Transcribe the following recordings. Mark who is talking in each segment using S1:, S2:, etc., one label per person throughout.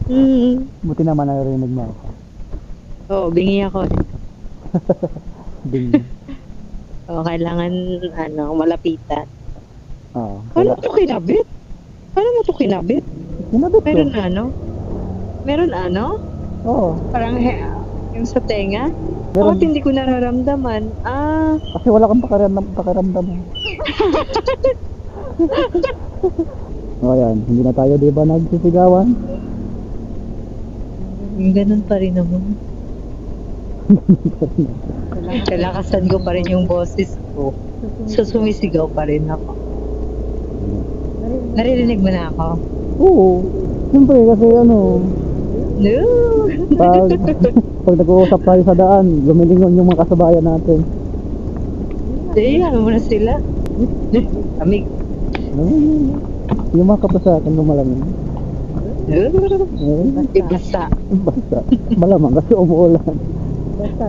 S1: Mm.
S2: Buti naman narinig mo ako.
S1: Oo, bingi ako eh.
S2: Ding.
S1: Oo, kailangan, malapitan.
S2: Oo.
S1: Paano mo ito kinabit? Paano mo ito kinabit?
S2: Kinabit ko.
S1: Meron
S2: Oo.
S1: parang yung sa tenga?
S2: Meron.
S1: Bakit hindi ko nararamdaman?
S2: Kasi wala kang pakiramdam mo. O yan, hindi na tayo di ba nagsisigawan?
S1: Ganun pa rin naman. Kalakasan ko pa rin yung boses ko. So, sumisigaw pa rin ako. Naririnig mo na ako?
S2: Oo. Siyempre kasi
S1: No!
S2: pag nag-uusap tayo sa daan, lumilingon yung mga kasabayan natin.
S1: Ano mo na sila? Amig.
S2: Yung mga kapasakan ng malamig.
S1: Basta.
S2: Basta. Malamang kasi umuulan.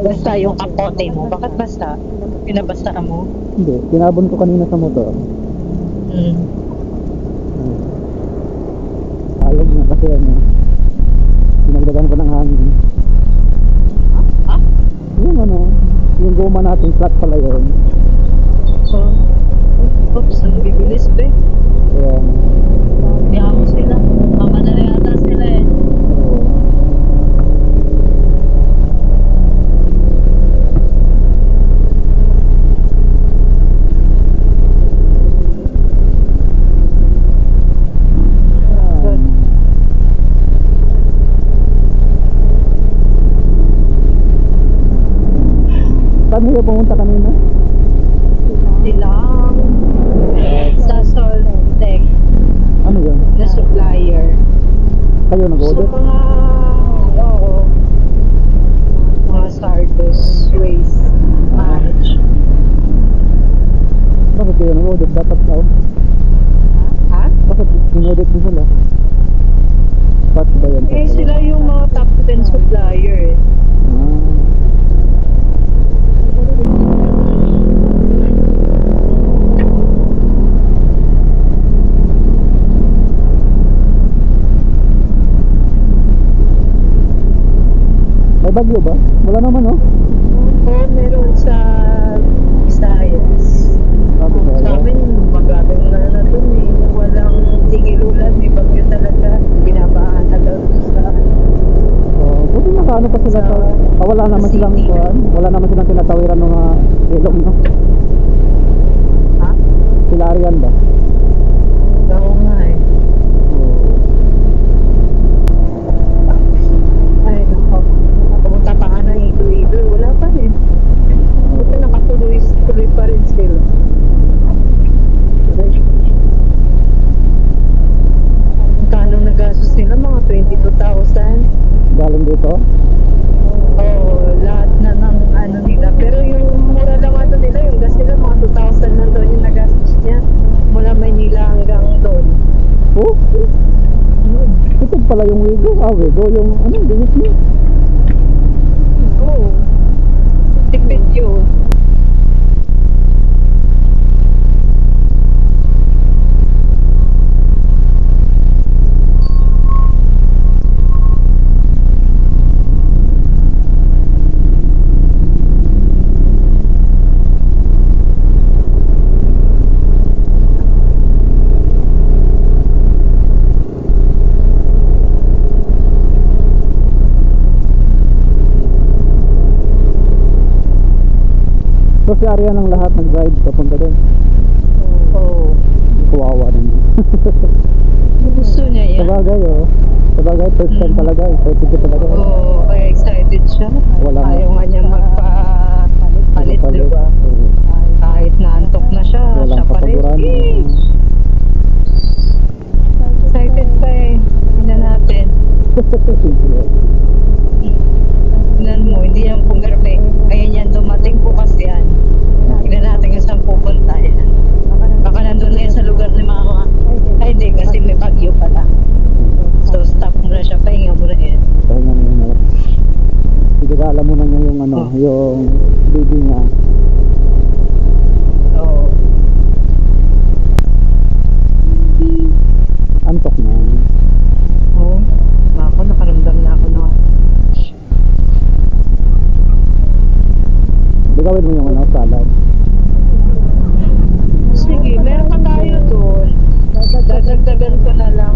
S1: Basta yung kapote mo. Bakit basta? Pinabasa mo?
S2: Hindi, tinabon ko kanina sa motor. Halog na kasi pinagdagan ko ng hangin. Yung goma natin flat pala yun.
S1: Oops, ang bibilis ba?
S2: Ayan.
S1: Kaya mo sila. Mamadali ata sila eh.
S2: Saan kayo pumunta kanina?
S1: Silang sa Soltec
S2: Ano yun?
S1: na supplier.
S2: Kayo
S1: So
S2: nag-order?
S1: mga Sardos Waste Management.
S2: Bakit kayo nag-order? Dapat daw.
S1: Ha?
S2: Bakit in-order din sila? Bakit ba yan?
S1: Sila yung mga top 10 supplier eh.
S2: May bagyo ba? Wala naman
S1: Meron sa Visayas.
S2: Sabi ko,
S1: Sa amin, magaling na dun eh. Walang tigilulan, may bagyo talaga. Binabahan na daw sa
S2: buti nakaano pa sila wala naman silang wala naman silang tinatawiran ng mga ilong
S1: Ha?
S2: Sila Arian ba?
S1: Oo nga eh. Ay, nako. Pumunta pa nga ng Iloilo. Wala pa rin. Buti nakatuloy pa rin sila. Magkano nagastos nila? Mga 22,000.
S2: Galing dito?
S1: Lahat na ng nila. Pero yung mura lang nila, yung gas nila, mga 2,000 lang doon yung nagastos niya. Mula Maynila hanggang doon.
S2: Ito pala yung Wigo. Wigo yung bilis niya.
S1: Tipid yun.
S2: So si Arian ang lahat nag-drive papunta doon. Kuwawa naman.
S1: Gusto niya yan.
S2: Sabagay first time talaga. Excited talaga.
S1: Kaya excited siya. Ayaw nga niya magpapalit, diba? Kahit naantok na siya, siya pa rin. Excited pa eh. Tingnan natin. Tingnan mo, hindi yan pugarpe. Ayan yan, dumating bukas yan. Tingnan natin kung saan pupunta yan. Baka nandun na yan sa lugar ni mama. Ay hindi, kasi may bagyo pala. So stop muna siya, pahinga muna yan.
S2: Pahinga muna. Sigurala muna niya yung yung baby niya. Antok na.
S1: Ako
S2: gagawin mo yung ano, salad.
S1: Sige, meron pa tayo doon. Dadagdagan ko na lang.